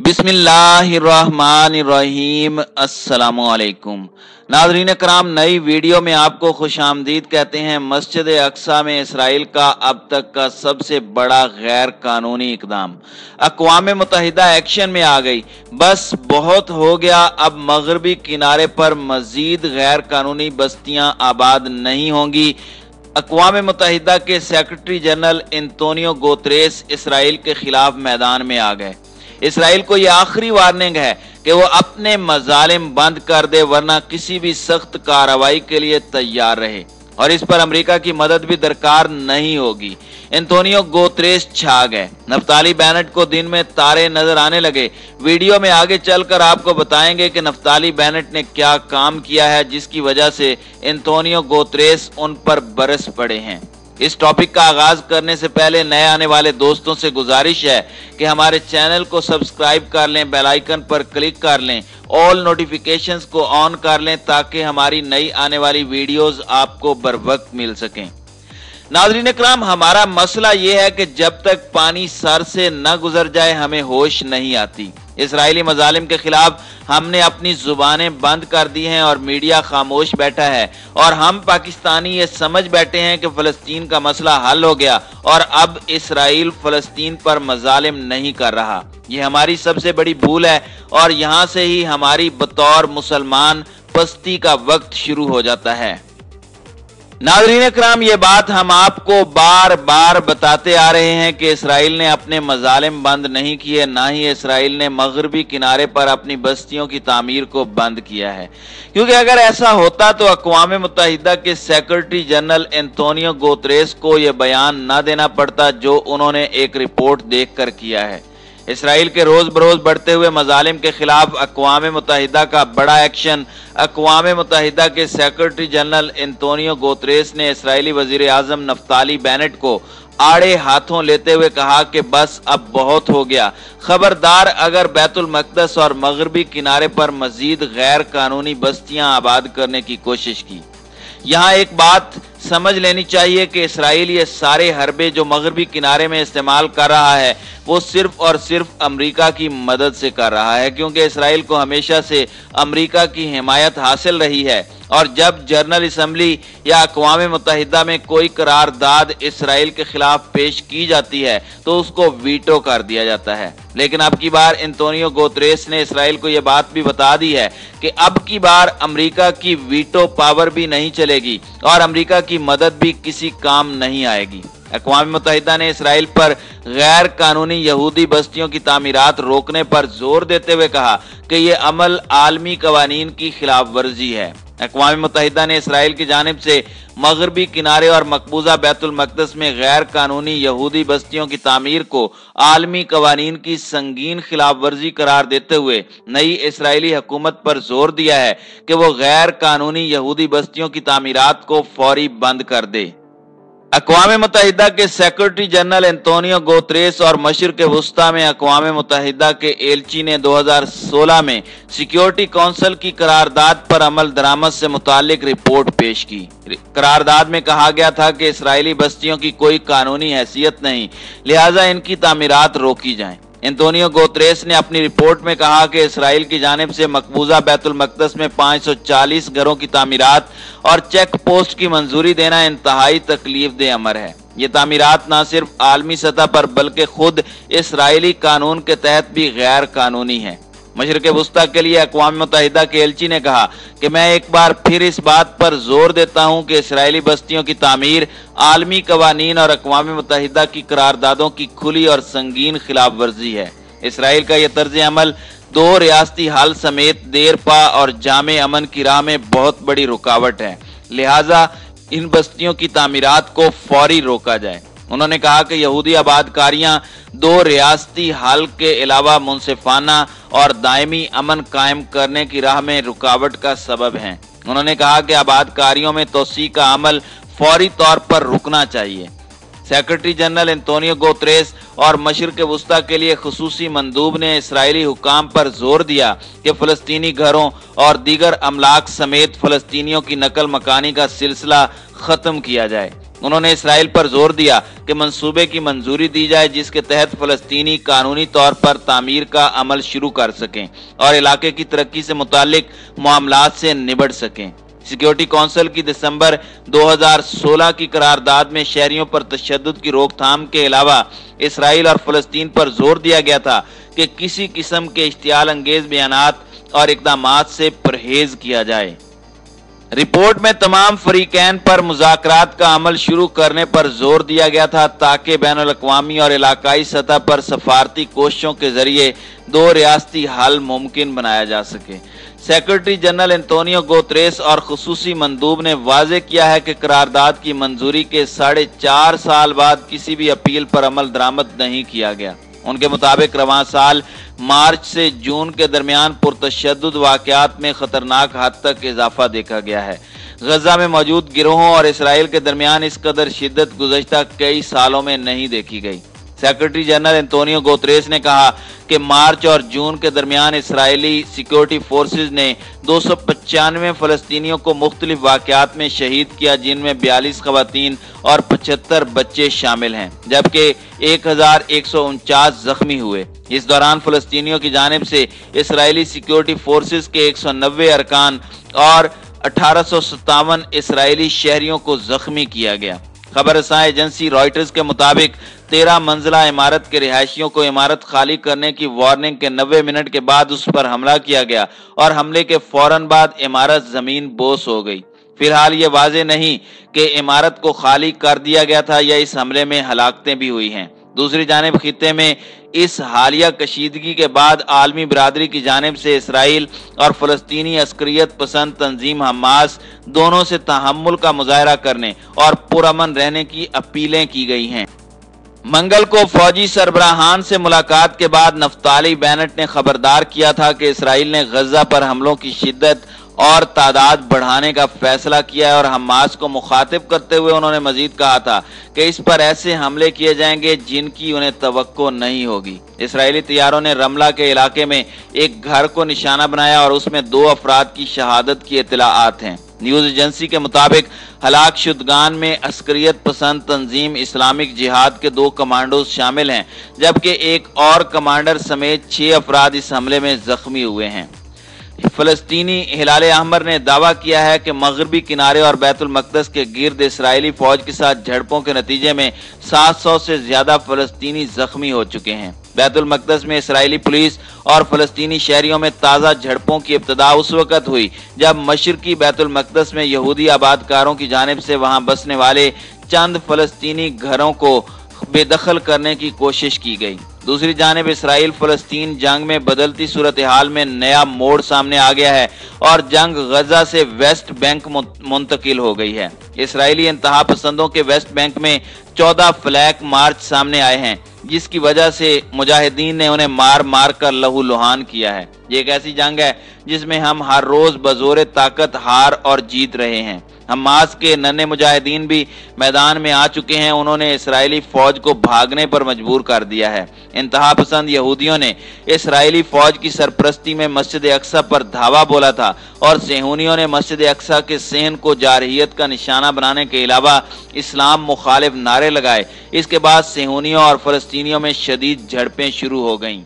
बिस्मिल्लाहिर्रहमानिर्रहीम। अस्सलामुअलैकुम नाज़रीन कराम, नई वीडियो में आपको खुशामदीद कहते हैं। मस्जिद अक्सा में इसराइल का अब तक का सबसे बड़ा गैर कानूनी इक़दाम। अक़वाम मुत्तहिदा एक्शन में आ गई। बस बहुत हो गया, अब मगरबी किनारे पर मजीद गैर कानूनी बस्तियां आबाद नहीं होंगी। अक़वाम मुत्तहिदा के secretary general Antonio Guterres Israel के खिलाफ मैदान में आ गए। इसराइल को यह आखिरी वार्निंग है कि वो अपने मजालिम बंद कर दे, वरना किसी भी सख्त कार्रवाई के लिए तैयार रहे और इस पर अमेरिका की मदद भी दरकार नहीं होगी। एंटोनियो गुतेरेस छा गए। नफ्ताली बेनेट को दिन में तारे नजर आने लगे। वीडियो में आगे चलकर आपको बताएंगे कि नफ्ताली बेनेट ने क्या काम किया है जिसकी वजह से एंटोनियो गुतेरेस उन पर बरस पड़े हैं। इस टॉपिक का आगाज करने से पहले नए आने वाले दोस्तों से गुजारिश है कि हमारे चैनल को सब्सक्राइब कर लें, बेल आइकन पर क्लिक कर लें, ऑल नोटिफिकेशंस को ऑन कर लें ताकि हमारी नई आने वाली वीडियोस आपको बर वक्त मिल सकें। नाज़रीन इकराम, हमारा मसला ये है कि जब तक पानी सर से न गुजर जाए हमें होश नहीं आती। इसराइली मजालिम के खिलाफ हमने अपनी जुबानें बंद कर दी हैं और मीडिया खामोश बैठा है और हम पाकिस्तानी ये समझ बैठे हैं कि फलस्तीन का मसला हल हो गया और अब इसराइल फलस्तीन पर मजालिम नहीं कर रहा। ये हमारी सबसे बड़ी भूल है और यहाँ से ही हमारी बतौर मुसलमान पस्ती का वक्त शुरू हो जाता है। नाज़रीन इकराम, ये बात हम आपको बार बार बताते आ रहे हैं कि इसराइल ने अपने मजालिम बंद नहीं किए, ना ही इसराइल ने मगरबी किनारे पर अपनी बस्तियों की तामीर को बंद किया है। क्योंकि अगर ऐसा होता तो अक़वाम मुत्तहिदा के सेक्रेटरी जनरल एंटोनियो गुतेरेस को यह बयान न देना पड़ता जो उन्होंने एक रिपोर्ट देखकर किया है। इसराइल के रोज बरोज बढ़ते हुए मजालिम के खिलाफ अक़वाम मुत्तहिदा का बड़ा एक्शन। अक़वाम मुत्तहिदा के सेक्रेटरी जनरल एंटोनियो गुतेरेस ने इसराइली वजीर आज़म नफ्ताली बेनेट को आड़े हाथों लेते हुए कहा कि बस अब बहुत हो गया, खबरदार अगर बैतुल मक़दस और मगरबी किनारे पर मजीद गैर कानूनी बस्तियां आबाद करने की कोशिश की। यहाँ एक बात समझ लेनी चाहिए कि इसराइल ये सारे हरबे जो मगरबी किनारे में इस्तेमाल कर रहा है वो सिर्फ और सिर्फ अमेरिका की मदद से कर रहा है, क्योंकि इसराइल को हमेशा से अमेरिका की हिमायत हासिल रही है और जब जनरल असम्बली या अक़वाम मुत्तहिदा में कोई करारदाद इसराइल के खिलाफ पेश की जाती है तो उसको वीटो कर दिया जाता है। लेकिन अब की बार एंटोनियो गुतेरेस ने इसराइल को यह बात भी बता दी है कि अब की बार अमेरिका की वीटो पावर भी नहीं चलेगी और अमेरिका की मदद भी किसी काम नहीं आएगी। अक़वाम मुत्तहिदा ने इसराइल पर गैर कानूनी यहूदी बस्तियों की तामीरात रोकने पर जोर देते हुए कहा कि यह अमल आलमी कवानीन की खिलाफ वर्जी है। अक़वाम मुत्तहिदा ने इसराइल की जानिब से मगरबी किनारे और मकबूजा बैतुल मक़दस में गैर कानूनी यहूदी बस्तियों की तामीर को आलमी कवानीन की संगीन खिलाफ वर्जी करार देते हुए नई इसराइली हुकूमत पर जोर दिया है कि वो गैर कानूनी यहूदी बस्तियों की तामीरात को फौरी बंद कर दे। अक़वाम मुत्तहिदा के सेक्रेटरी जनरल एंटोनियो गुतेरेस और मशरिक़ वस्ता में अक़वाम मुत्तहिदा के एलची ने 2016 में सिक्योरिटी काउंसिल की करारदाद पर अमल दरामद से मुतालिक रिपोर्ट पेश की। करारदाद में कहा गया था कि इसराइली बस्तियों की कोई कानूनी हैसियत नहीं, लिहाजा इनकी तामीरात रोकी जाएं। एंटोनियो गुतेरेस ने अपनी रिपोर्ट में कहा कि इसराइल की जानिब से मकबूजा बैतुल मक़दस में 540 घरों की तामीरात और चेक पोस्ट की मंजूरी देना इंतहाई तकलीफ दे अमर है। ये तामीरात न सिर्फ आलमी सतह पर बल्कि खुद इसराइली कानून के तहत भी गैर कानूनी है। मशरिक़ वस्ता के लिए अक़वाम मुत्तहिदा के एलची ने कहा कि मैं एक बार फिर इस बात पर जोर देता हूं कि इसराइली बस्तियों की तामीर आलमी कवानीन और अक़वाम मुत्तहिदा की करारदादों की खुली और संगीन खिलाफ वर्जी है। इसराइल का यह तर्ज अमल दो रियासती हल समेत देर पा और जामे अमन की राह में बहुत बड़ी रुकावट है, लिहाजा इन बस्तियों की तामीरात को फौरी रोका जाए। उन्होंने कहा कि यहूदी आबादकारियां दो रियासती हल के अलावा मुनसिफाना और दायमी अमन कायम करने की राह में रुकावट का सबब हैं। उन्होंने कहा कि आबादकारियों में तोसी का अमल फौरी तौर पर रुकना चाहिए। सेक्रेटरी जनरल एंटोनियो गुतेरेस और मशरिक़ वस्ता के लिए खुसूसी मंदूब ने इसराइली हुकाम पर जोर दिया कि फ़लस्तीनी घरों और दीगर अमलाक समेत फ़लस्तीनियों की नकल मकानी का सिलसिला ख़त्म किया जाए। उन्होंने इसराइल पर जोर दिया कि मंसूबे की मंजूरी दी जाए जिसके तहत फलस्तीनी कानूनी तौर पर तामीर का अमल शुरू कर सकें और इलाके की तरक्की से मुताल्लिक मामलात से निबट सकें। सिक्योरिटी काउंसिल की दिसंबर 2016 की करारदाद में शहरियों पर तशद्दुद की रोकथाम के अलावा इसराइल और फलस्तीन पर जोर दिया गया था कि किसी किस्म के इश्तियाल अंगेज बयानात और इक़दामात से परहेज किया जाए। रिपोर्ट में तमाम फरीकैन पर मुज़ाकरात का अमल शुरू करने पर जोर दिया गया था ताकि बैनुल अक़वामी और इलाकाई सतह पर सफारती कोशिशों के जरिए दो रियासती हल मुमकिन बनाया जा सके। सेक्रेटरी जनरल एंटोनियो गुतेरेस और खुसूसी मंदूब ने वाज़ेह किया है कि करारदाद की मंजूरी के 4.5 साल बाद किसी भी अपील पर अमल दरामद नहीं किया गया। उनके मुताबिक रवां साल मार्च से जून के दरमियान पुरतशद्दुद वाक़यात में खतरनाक हद तक इजाफा देखा गया है। गजा में मौजूद गिरोहों और इसराइल के दरमियान इस कदर शिद्दत गुज़श्ता कई सालों में नहीं देखी गई। सेक्रेटरी जनरल एंटोनियो गुतेरेस ने कहा कि मार्च और जून के दरमियान इसराइली सिक्योरिटी फोर्सेज ने 295 फलस्तीनियों को मुख्तलिफ वाक़यात में शहीद किया, जिनमें 42 खवातीन और 75 बच्चे शामिल हैं, जबकि 1149 जख्मी हुए। इस दौरान फलस्तीनियों की जानिब से इसराइली सिक्योरिटी फोर्सेज के 190 अरकान और 1857 इसराइली शहरियों को जख्मी किया गया। खबर रसां एजेंसी रॉयटर्स के मुताबिक 13 मंजिला इमारत के रिहायशियों को इमारत खाली करने की वार्निंग के 90 मिनट के बाद उस पर हमला किया गया और हमले के फौरन बाद इमारत जमीन बोस हो गई। फिलहाल ये वाज़ेह नहीं कि इमारत को खाली कर दिया गया था या इस हमले में हलाकतें भी हुई हैं। दूसरी जानिब खित्ते में इस हालिया कशीदगी के बाद आलमी बरादरी की जानिब से इसराइल और फलस्तीनी अस्करियत पसंद तंजीम हमास दोनों से तहम्मुल का मुजाहरा करने और पुरअमन रहने की अपीलें की गई हैं। मंगल को फौजी सरबराहान से मुलाकात के बाद नफ्ताली बेनेट ने खबरदार किया था कि इसराइल ने गजा पर हमलों की शिद्दत और तादाद बढ़ाने का फैसला किया है और हमास को मुखातिब करते हुए उन्होंने मजीद कहा था कि इस पर ऐसे हमले किए जाएंगे जिनकी उन्हें तवक्को नहीं होगी। इसराइली तैयारों ने रमला के इलाके में एक घर को निशाना बनाया और उसमें 2 अफराद की शहादत की इत्तलाआत हैं। न्यूज एजेंसी के मुताबिक हलाक शुदगान में अस्करियत पसंद तंजीम इस्लामिक जिहाद के 2 कमांडोज शामिल हैं, जबकि एक और कमांडर समेत 6 अफराद इस हमले में जख्मी हुए हैं। फलस्तीनी हिलाल अहमर ने दावा किया है कि मगरबी किनारे और बैतुल मकदस के गिर्द इसराइली फौज के साथ झड़पों के नतीजे में 700 से ज्यादा फलस्तीनी जख्मी हो चुके हैं। बैतुल मकदस में इसराइली पुलिस और फलस्तीनी शहरियों में ताज़ा झड़पों की इब्तिदा उस वक्त हुई जब मशरकी बैतुल मकदस में यहूदी आबादकारों की जानिब से वहां बसने वाले चंद फलस्तीनी घरों को बेदखल करने की कोशिश की गई। दूसरी जानिब इसराइल फलस्तीन जंग में बदलती सूरत हाल में नया मोड़ सामने आ गया है और जंग गजा से वेस्ट बैंक मुंतकिल हो गई है। इसराइली इंतहा पसंदों के वेस्ट बैंक में 14 फ्लैग मार्च सामने आए हैं, जिसकी वजह से मुजाहिदीन ने उन्हें मार मार कर लहूलुहान किया है। ये एक ऐसी जंग है जिसमें हम हर रोज बजोरे ताकत हार और जीत रहे हैं। हमास के नन्हे मुजाहिदीन भी मैदान में आ चुके हैं। उन्होंने इसराइली फौज को भागने पर मजबूर कर दिया है। इंतहा पसंद यहूदियों ने इसराइली फौज की सरपरस्ती में मस्जिद अक्सा पर धावा बोला था और सेहूनियों ने मस्जिद अक्सा के सहन को जारहियत का निशाना बनाने के अलावा इस्लाम मुखालिफ नारे लगाए। इसके बाद सेहूनियों और फलस्तीनियों में शदीद झड़पें शुरू हो गईं।